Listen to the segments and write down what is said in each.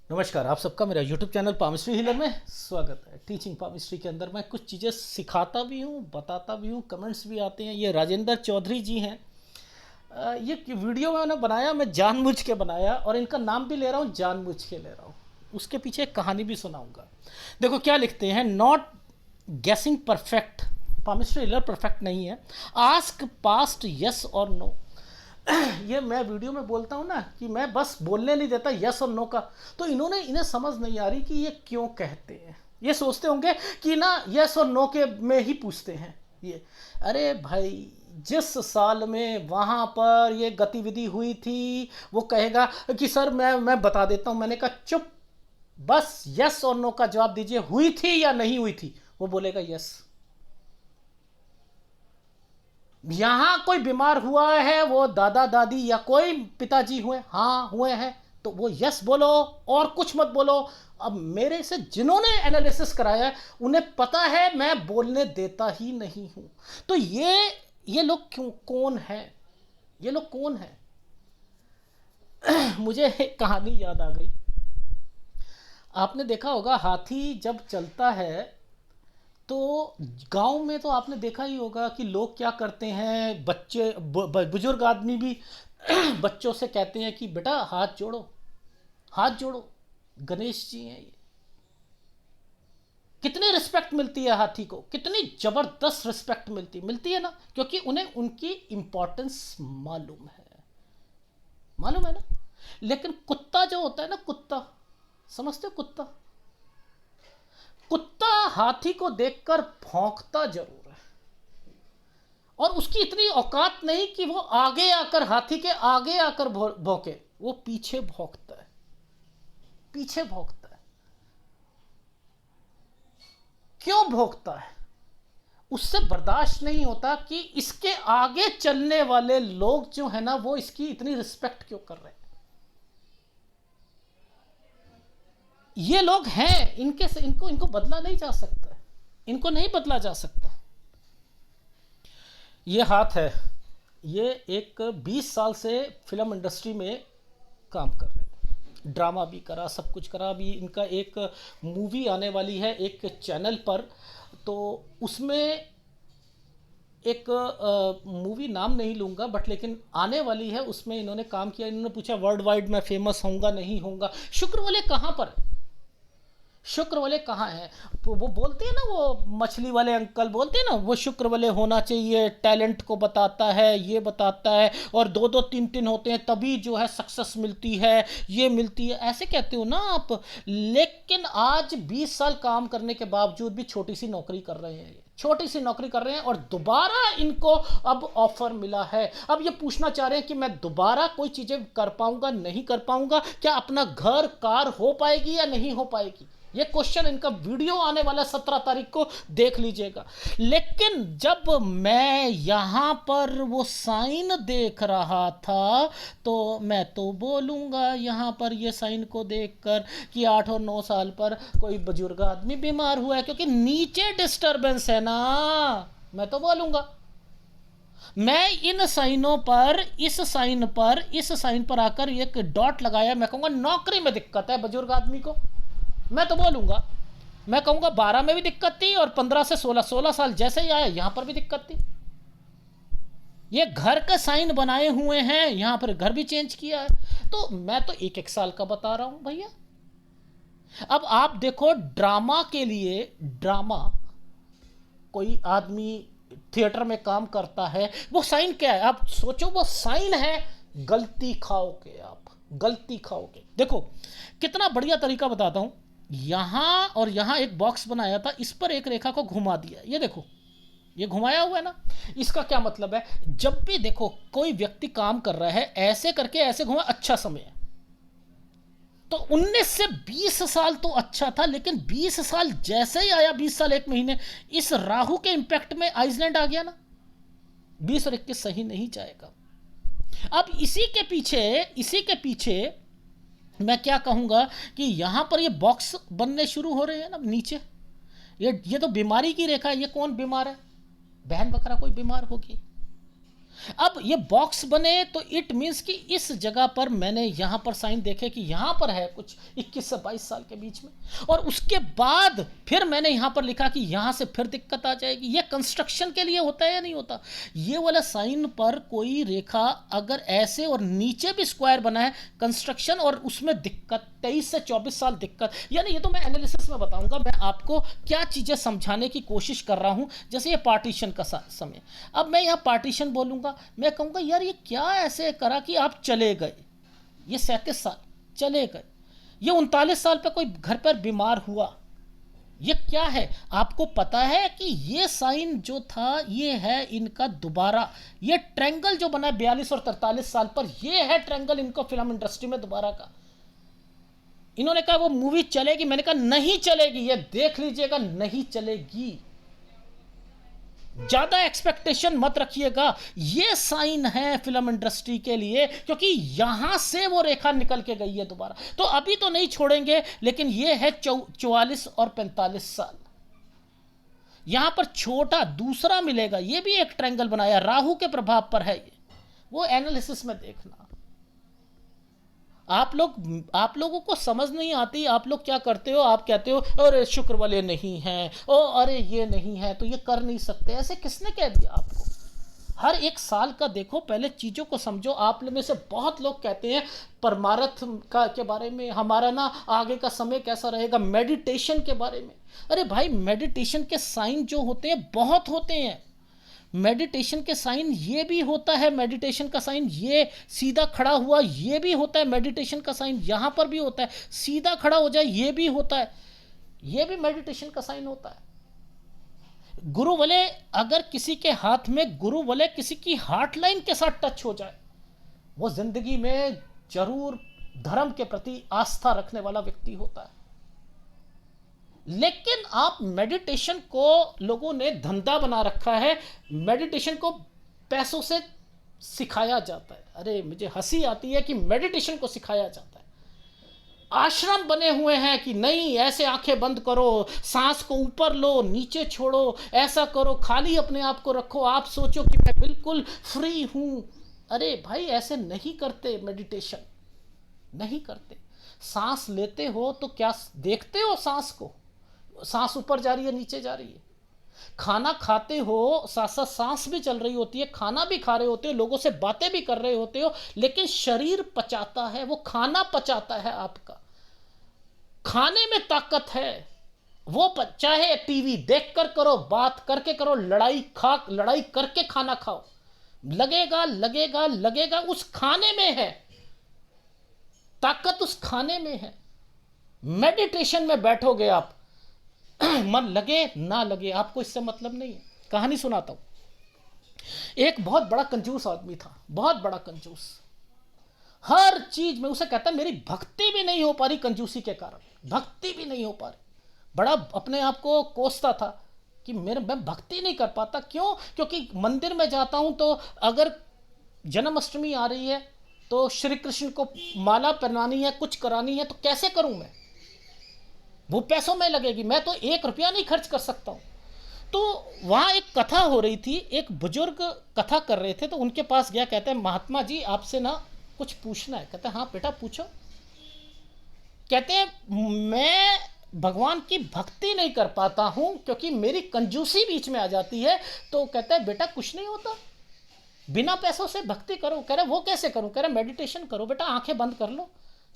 नमस्कार, आप सबका मेरा YouTube चैनल पामिस्ट्री हीलर में स्वागत है। टीचिंग पामिस्ट्री के अंदर मैं कुछ चीज़ें सिखाता भी हूँ, बताता भी हूँ, कमेंट्स भी आते हैं। ये राजेंद्र चौधरी जी हैं। ये वीडियो मैंने बनाया, मैं जानबूझ के बनाया और इनका नाम भी ले रहा हूँ, जानबूझ के ले रहा हूँ। उसके पीछे एक कहानी भी सुनाऊंगा। देखो क्या लिखते हैं, नॉट गेसिंग परफेक्ट। पामिस्ट्री हीलर परफेक्ट नहीं है। आस्क पास्ट यस और नो। ये मैं वीडियो में बोलता हूँ ना कि मैं बस बोलने नहीं देता यस और नो का, तो इन्हें समझ नहीं आ रही कि ये क्यों कहते हैं। ये सोचते होंगे कि ना यस और नो के में ही पूछते हैं ये। अरे भाई, जिस साल में वहाँ पर ये गतिविधि हुई थी वो कहेगा कि सर मैं बता देता हूँ। मैंने कहा चुप, बस यस और नो का जवाब दीजिए, हुई थी या नहीं हुई थी। वो बोलेगा यस। यहां कोई बीमार हुआ है, वो दादा दादी या कोई पिताजी हुए, हाँ हुए हैं, तो वो यस बोलो और कुछ मत बोलो। अब मेरे से जिन्होंने एनालिसिस कराया है उन्हें पता है मैं बोलने देता ही नहीं हूं। तो ये लोग क्यों, कौन है ये लोग, कौन है? मुझे एक कहानी याद आ गई। आपने देखा होगा हाथी जब चलता है तो गांव में तो आपने देखा ही होगा कि लोग क्या करते हैं, बच्चे बुजुर्ग आदमी भी बच्चों से कहते हैं कि बेटा हाथ जोड़ो, हाथ जोड़ो। गणेश जी हैं ये। कितनी रिस्पेक्ट मिलती है हाथी को, कितनी जबरदस्त रिस्पेक्ट मिलती है ना, क्योंकि उन्हें उनकी इंपॉर्टेंस मालूम है ना। लेकिन कुत्ता जो होता है ना, कुत्ता, समझते हो? कुत्ता हाथी को देखकर भौंकता जरूर है, और उसकी इतनी औकात नहीं कि वो आगे आकर, हाथी के आगे आकर भौंके। वो पीछे भौंकता है, पीछे भौंकता है। क्यों भौंकता है? उससे बर्दाश्त नहीं होता कि इसके आगे चलने वाले लोग जो है ना, वो इसकी इतनी रिस्पेक्ट क्यों कर रहे हैं। ये लोग हैं, इनके से इनको बदला नहीं जा सकता, इनको नहीं बदला जा सकता। ये हाथ है, ये एक 20 साल से फिल्म इंडस्ट्री में काम कर रहे हैं, ड्रामा भी करा, सब कुछ करा। अभी इनका एक मूवी आने वाली है एक चैनल पर, तो उसमें एक मूवी नाम नहीं लूँगा बट लेकिन आने वाली है, उसमें इन्होंने काम किया। इन्होंने पूछा वर्ल्ड वाइड मैं फेमस होऊंगा नहीं होऊंगा। शुक्र वाले कहाँ पर है, शुक्र वाले कहाँ हैं? वो बोलते हैं ना, वो मछली वाले अंकल बोलते हैं ना, वो शुक्र वाले होना चाहिए, टैलेंट को बताता है, ये बताता है, और दो दो तीन तीन होते हैं तभी जो है सक्सेस मिलती है, ये मिलती है, ऐसे कहते हो ना आप। लेकिन आज 20 साल काम करने के बावजूद भी छोटी सी नौकरी कर रहे हैं, छोटी सी नौकरी कर रहे हैं, और दोबारा इनको अब ऑफर मिला है। अब ये पूछना चाह रहे हैं कि मैं दोबारा कोई चीज़ें कर पाऊंगा नहीं कर पाऊंगा, क्या अपना घर कार हो पाएगी या नहीं हो पाएगी। ये क्वेश्चन, इनका वीडियो आने वाला 17 तारीख को, देख लीजिएगा। लेकिन जब मैं यहाँ पर वो साइन देख रहा था तो मैं तो बोलूँगा यहाँ पर ये साइन को देखकर कि 8 और 9 साल पर कोई बुजुर्ग आदमी बीमार हुआ है, क्योंकि नीचे डिस्टरबेंस है ना। मैं तो बोलूँगा, मैं इन साइनों पर, इस साइन पर आकर एक डॉट लगाया, मैं कहूँगा नौकरी में दिक्कत है बुजुर्ग आदमी को। मैं तो बोलूँगा, मैं कहूँगा 12 में भी दिक्कत थी और 15 से 16 साल जैसे ही आया यहाँ पर भी दिक्कत थी। ये घर का साइन बनाए हुए हैं, यहाँ पर घर भी चेंज किया है। तो मैं तो एक एक साल का बता रहा हूँ भैया। अब आप देखो, ड्रामा के लिए, ड्रामा, कोई आदमी थिएटर में काम करता है, वो साइन क्या है आप सोचो? वो साइन है गलती खाओगे, आप गलती खाओगे। देखो कितना बढ़िया तरीका बताता हूं। यहां और यहां एक बॉक्स बनाया था, इस पर एक रेखा को घुमा दिया, ये देखो, ये घुमाया हुआ है ना। इसका क्या मतलब है? जब भी देखो कोई व्यक्ति काम कर रहा है, ऐसे करके ऐसे घुमा, अच्छा समय है। तो 19 से 20 साल तो अच्छा था, लेकिन 20 साल जैसे ही आया, 20 साल 1 महीने, इस राहु के इंपैक्ट में आइसलैंड आ गया ना। 20 और 21 सही नहीं जाएगा। अब इसी के पीछे मैं क्या कहूंगा कि यहां पर ये बॉक्स बनने शुरू हो रहे हैं ना नीचे। ये तो बीमारी की रेखा है। ये कौन बीमार है? बहन बकरा कोई बीमार होगी। अब ये बॉक्स बने तो इट मीन्स कि इस जगह पर मैंने यहाँ पर साइन देखे कि यहाँ पर है कुछ 21 से 22 साल के बीच में, और उसके बाद फिर मैंने यहाँ पर लिखा कि यहाँ से फिर दिक्कत आ जाएगी। ये कंस्ट्रक्शन के लिए होता है या नहीं होता? ये वाला साइन पर कोई रेखा अगर ऐसे और नीचे भी स्क्वायर बना है कंस्ट्रक्शन, और उसमें दिक्कत 23 से 24 साल दिक्कत, यानी ये तो मैं एनालिसिस में बताऊंगा, मैं आपको क्या चीज़ें समझाने की कोशिश कर रहा हूँ। जैसे ये पार्टीशन का समय, अब मैं यहाँ पार्टीशन बोलूँगा, मैं कहूँगा यार ये क्या ऐसे करा कि आप चले गए, ये 37 साल चले गए, ये 39 साल पे कोई घर पर बीमार हुआ, ये क्या है? आपको पता है कि ये साइन जो था ये है इनका दोबारा, ये ट्रायंगल जो बना है 42 और 43 साल पर, ये है ट्रायंगल इनको फिल्म इंडस्ट्री में दोबारा का। इन्होंने कहा वो मूवी चलेगी, मैंने कहा नहीं चलेगी, ये देख लीजिएगा नहीं चलेगी, ज्यादा एक्सपेक्टेशन मत रखिएगा। ये साइन है फिल्म इंडस्ट्री के लिए, क्योंकि यहां से वो रेखा निकल के गई है दोबारा, तो अभी तो नहीं छोड़ेंगे, लेकिन ये है 44 और 45 साल। यहां पर छोटा दूसरा मिलेगा, ये भी एक ट्रायंगल बनाया, राहु के प्रभाव पर है ये, वो एनालिसिस में देखना। आप लोगों को समझ नहीं आती, आप लोग क्या करते हो, आप कहते हो अरे शुक्र वाले नहीं हैं, ओ अरे ये नहीं है तो ये कर नहीं सकते, ऐसे किसने कह दिया आपको? हर एक साल का देखो, पहले चीज़ों को समझो। आप में से बहुत लोग कहते हैं परमार्थ का के बारे में, हमारा ना आगे का समय कैसा रहेगा, मेडिटेशन के बारे में। अरे भाई मेडिटेशन के साइन जो होते हैं बहुत होते हैं, मेडिटेशन के साइन ये भी होता है, मेडिटेशन का साइन ये सीधा खड़ा हुआ ये भी होता है, मेडिटेशन का साइन यहाँ पर भी होता है, सीधा खड़ा हो जाए ये भी होता है, ये भी मेडिटेशन का साइन होता है। गुरु वलय, अगर किसी के हाथ में गुरु वलय किसी की हार्ट लाइन के साथ टच हो जाए, वो जिंदगी में जरूर धर्म के प्रति आस्था रखने वाला व्यक्ति होता है। लेकिन आप मेडिटेशन को लोगों ने धंधा बना रखा है, मेडिटेशन को पैसों से सिखाया जाता है। अरे मुझे हंसी आती है कि मेडिटेशन को सिखाया जाता है, आश्रम बने हुए हैं कि नहीं ऐसे आंखें बंद करो, सांस को ऊपर लो नीचे छोड़ो, ऐसा करो, खाली अपने आप को रखो, आप सोचो कि मैं बिल्कुल फ्री हूं। अरे भाई ऐसे नहीं करते, मेडिटेशन नहीं करते। सांस लेते हो तो क्या देखते हो सांस को, सांस ऊपर जा रही है नीचे जा रही है। खाना खाते हो साथ साथ सांस भी चल रही होती है, खाना भी खा रहे होते हो, लोगों से बातें भी कर रहे होते हो, लेकिन शरीर पचाता है, वो खाना पचाता है आपका, खाने में ताकत है। वो चाहे टीवी देखकर करो, बात करके करो, लड़ाई करके खाना खाओ, लगेगा लगेगा लगेगा, उस खाने में है ताकत, उस खाने में है। मेडिटेशन में बैठोगे आप, मन लगे ना लगे आपको इससे मतलब नहीं है। कहानी सुनाता हूं। एक बहुत बड़ा कंजूस आदमी था, बहुत बड़ा कंजूस, हर चीज में उसे कहता मेरी भक्ति भी नहीं हो पा रही, कंजूसी के कारण भक्ति भी नहीं हो पा रही। बड़ा अपने आप को कोसता था कि मैं भक्ति नहीं कर पाता। क्यों? क्योंकि मंदिर में जाता हूं तो अगर जन्माष्टमी आ रही है तो श्री कृष्ण को माला पहनानी है, कुछ करानी है, तो कैसे करूं मैं, वो पैसों में लगेगी, मैं तो 1 रुपया नहीं खर्च कर सकता हूँ। तो वहाँ एक कथा हो रही थी, एक बुजुर्ग कथा कर रहे थे, तो उनके पास गया, कहते हैं महात्मा जी आपसे ना कुछ पूछना है। कहते हैं हाँ बेटा पूछो। कहते हैं मैं भगवान की भक्ति नहीं कर पाता हूँ क्योंकि मेरी कंजूसी बीच में आ जाती है। तो कहते हैं बेटा कुछ नहीं होता, बिना पैसों से भक्ति करो। कह रहे वो कैसे करूँ? कह रहे मेडिटेशन करो बेटा, आंखें बंद कर लो।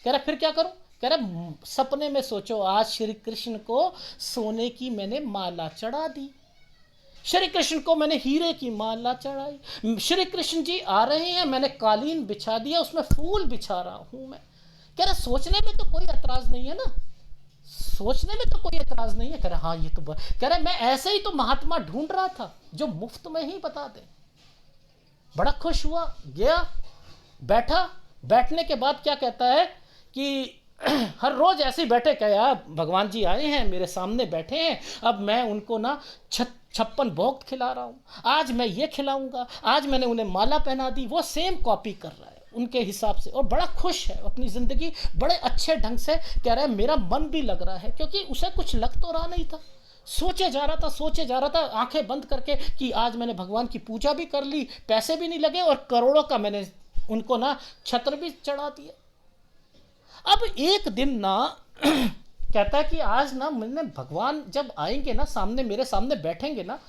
कह रहे फिर क्या करूँ? कह रहे सपने में सोचो आज श्री कृष्ण को सोने की मैंने माला चढ़ा दी, श्री कृष्ण को मैंने हीरे की माला चढ़ाई, श्री कृष्ण जी आ रहे हैं, मैंने कालीन बिछा दिया, उसमें फूल बिछा रहा हूं मैं। कह रहे सोचने में तो कोई एतराज नहीं है ना, सोचने में तो कोई एतराज नहीं है। कह रहे हाँ ये तो कह रहे मैं ऐसे ही तो महात्मा ढूंढ रहा था जो मुफ्त में ही बता दे। बड़ा खुश हुआ, गया बैठा, बैठने के बाद क्या कहता है कि हर रोज ऐसे ही बैठे, क्या यार भगवान जी आए हैं मेरे सामने बैठे हैं, अब मैं उनको ना 56 भोग खिला रहा हूँ, आज मैं ये खिलाऊंगा, आज मैंने उन्हें माला पहना दी। वो सेम कॉपी कर रहा है उनके हिसाब से और बड़ा खुश है अपनी ज़िंदगी, बड़े अच्छे ढंग से कह रहा है मेरा मन भी लग रहा है, क्योंकि उसे कुछ लग तो रहा नहीं था। सोचे जा रहा था, सोचे जा रहा था, आंखें बंद करके कि आज मैंने भगवान की पूजा भी कर ली, पैसे भी नहीं लगे और करोड़ों का मैंने उनको ना छत्र भी चढ़ा दिया। अब एक दिन ना कहता है कि आज ना मैंने भगवान जब आएंगे ना सामने, मेरे सामने बैठेंगे ना,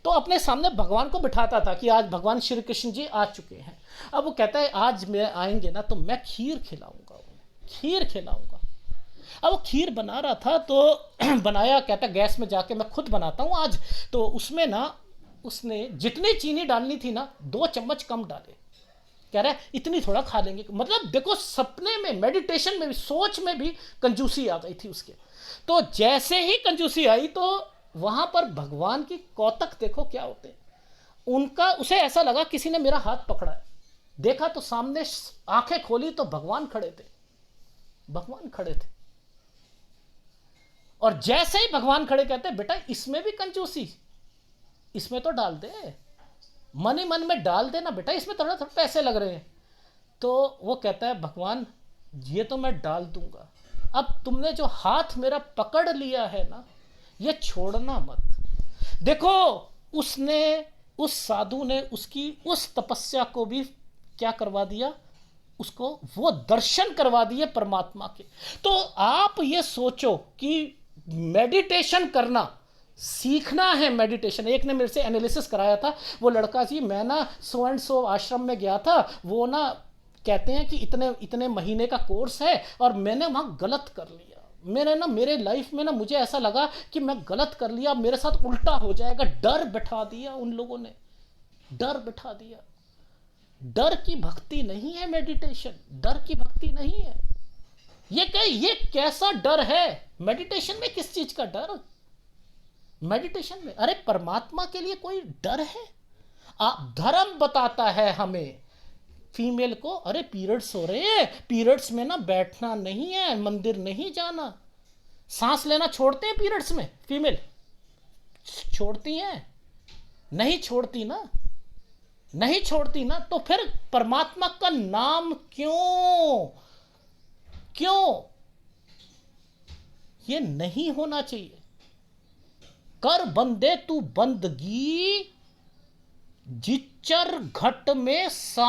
तो अपने सामने भगवान को बिठाता था कि आज भगवान श्री कृष्ण जी आ चुके हैं। अब वो कहता है आज मैं आएंगे ना तो मैं खीर खिलाऊंगा उन्हें, खीर खिलाऊंगा। अब वो खीर बना रहा था तो बनाया, कहता गैस में जाके मैं खुद बनाता हूँ आज। तो उसमें ना उसने जितनी चीनी डालनी थी ना 2 चम्मच कम डाले। कह रहा है इतनी थोड़ा खा लेंगे। मतलब देखो सपने में, मेडिटेशन में भी, सोच में भी कंजूसी आ गई थी उसके। तो जैसे ही कंजूसी आई तो वहां पर भगवान की कौतक देखो क्या होते हैं। उनका, उसे ऐसा लगा किसी ने मेरा हाथ पकड़ा है। देखा तो सामने आंखें खोली तो भगवान खड़े थे, भगवान खड़े थे। और जैसे ही भगवान खड़े कहते बेटा इसमें भी कंजूसी, इसमें तो डाल दे, मन ही मन में डाल देना बेटा, इसमें थोड़ा थोड़ा पैसे लग रहे हैं। तो वो कहता है भगवान ये तो मैं डाल दूंगा, अब तुमने जो हाथ मेरा पकड़ लिया है ना ये छोड़ना मत। देखो उसने, उस साधु ने उसकी उस तपस्या को भी क्या करवा दिया, उसको वो दर्शन करवा दिए परमात्मा के। तो आप ये सोचो कि मेडिटेशन करना सीखना है। मेडिटेशन, एक ने मेरे से एनालिसिस कराया था, वो लड़का जी मैं ना सो एंड सो आश्रम में गया था, वो ना कहते हैं कि इतने इतने महीने का कोर्स है और मैंने वहाँ गलत कर लिया। मैंने ना मेरे लाइफ में ना मुझे ऐसा लगा कि मैं गलत कर लिया, मेरे साथ उल्टा हो जाएगा। डर बिठा दिया उन लोगों ने, डर बिठा दिया। डर की भक्ति नहीं है मेडिटेशन, डर की भक्ति नहीं है। ये कैसा डर है मेडिटेशन में? किस चीज का डर मेडिटेशन में? अरे परमात्मा के लिए कोई डर है? आप, धर्म बताता है हमें फीमेल को, अरे पीरियड्स हो रहे हैं, पीरियड्स में ना बैठना नहीं है, मंदिर नहीं जाना। सांस लेना छोड़ते हैं पीरियड्स में फीमेल? छोड़ती हैं? नहीं छोड़ती ना, नहीं छोड़ती ना। तो फिर परमात्मा का नाम क्यों, क्यों? ये नहीं होना चाहिए। कर बंदे तू बंदगी जिचर घट में सा।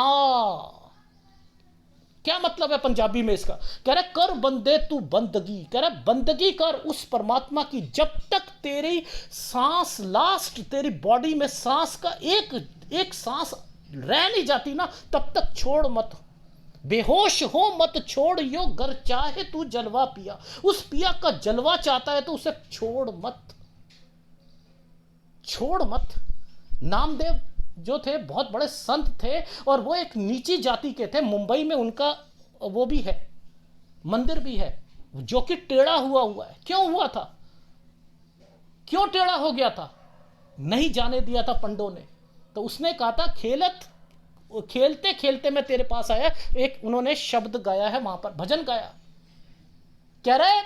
क्या मतलब है पंजाबी में इसका? कह रहा कर बंदे तू बंदगी, कह रहा बंदगी कर उस परमात्मा की जब तक तेरी सांस, लास्ट तेरी बॉडी में सांस का एक सांस रह नहीं जाती ना तब तक छोड़ मत। बेहोश हो मत छोड़ यो, गर चाहे तू जलवा पिया। उस पिया का जलवा चाहता है तो उसे छोड़ मत, छोड़ मत। नामदेव जो थे बहुत बड़े संत थे और वो एक नीची जाति के थे। मुंबई में उनका वो भी है, मंदिर भी है जो कि टेढ़ा हुआ है। क्यों हुआ था, क्यों टेढ़ा हो गया था? नहीं जाने दिया था पंडों ने। तो उसने कहा था खेलते खेलते मैं तेरे पास आया। एक उन्होंने शब्द गाया है वहां पर, भजन गाया। कह रहे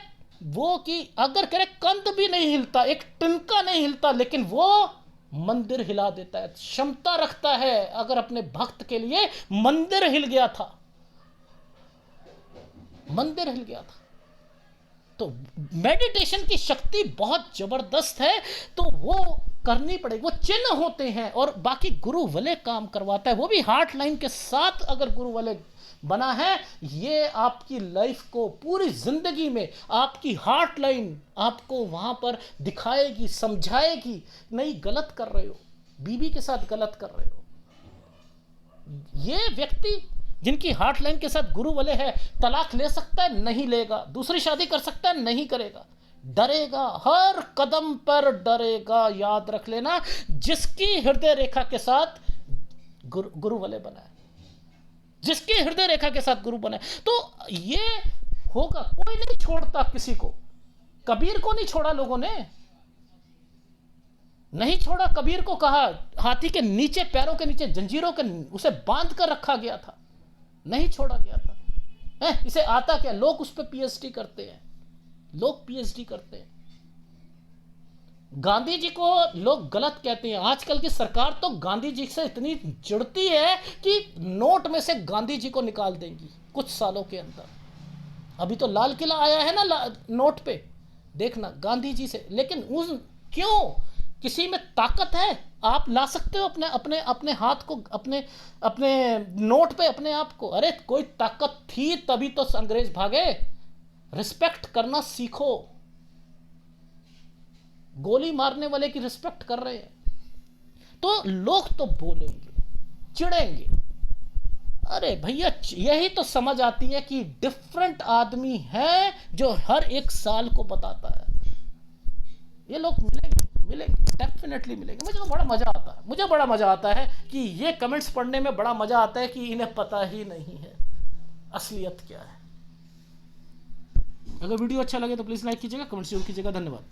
वो कि अगर कह रहे कंद भी नहीं हिलता, एक तिनका नहीं हिलता, लेकिन वो मंदिर हिला देता है, क्षमता रखता है। अगर अपने भक्त के लिए मंदिर हिल गया था, मंदिर हिल गया था। तो मेडिटेशन की शक्ति बहुत जबरदस्त है, तो वो करनी पड़ेगी। वो चिन्ह होते हैं और बाकी गुरु वाले काम करवाता है, वो भी हार्ट लाइन के साथ। अगर गुरु वाले बना है, ये आपकी लाइफ को पूरी जिंदगी में आपकी हार्ट लाइन आपको वहां पर दिखाएगी, समझाएगी नहीं गलत कर रहे हो, बीवी के साथ गलत कर रहे हो। ये व्यक्ति जिनकी हार्ट लाइन के साथ गुरु वाले है, तलाक ले सकता है? नहीं लेगा। दूसरी शादी कर सकता है? नहीं करेगा। डरेगा, हर कदम पर डरेगा। याद रख लेना, जिसकी हृदय रेखा के साथ गुरु वाले बना है, जिसके हृदय रेखा के साथ गुरु बना है, तो ये होगा। कोई नहीं छोड़ता किसी को। कबीर को नहीं छोड़ा लोगों ने, नहीं छोड़ा। कबीर को कहा हाथी के नीचे, पैरों के नीचे जंजीरों के उसे बांध कर रखा गया था, नहीं छोड़ा गया था। इसे आता क्या? लोग उस पर पीएचडी करते हैं, लोग पीएचडी करते हैं। गांधी जी को लोग गलत कहते हैं। आजकल की सरकार तो गांधी जी से इतनी जुड़ती है कि नोट में से गांधी जी को निकाल देंगी कुछ सालों के अंदर। अभी तो लाल किला आया है ना नोट पे, देखना गांधी जी से। लेकिन उस क्यों? किसी में ताकत है? आप ला सकते हो अपने अपने अपने हाथ को, अपने अपने नोट पे अपने आप को? अरे कोई ताकत थी तभी तो अंग्रेज भागे। रिस्पेक्ट करना सीखो। गोली मारने वाले की रिस्पेक्ट कर रहे हैं तो लोग तो बोलेंगे, चिढ़ेंगे। अरे भैया यही तो समझ आती है कि डिफरेंट आदमी है जो हर एक साल को बताता है। ये लोग मिलेंगे, मिलेंगे, डेफिनेटली मिलेंगे। मुझे तो बड़ा मजा आता है, मुझे बड़ा मजा आता है कि ये कमेंट्स पढ़ने में बड़ा मजा आता है कि इन्हें पता ही नहीं है असलियत क्या है। अगर वीडियो अच्छा लगे तो प्लीज लाइक कीजिएगा, कमेंट जरूर कीजिएगा। धन्यवाद।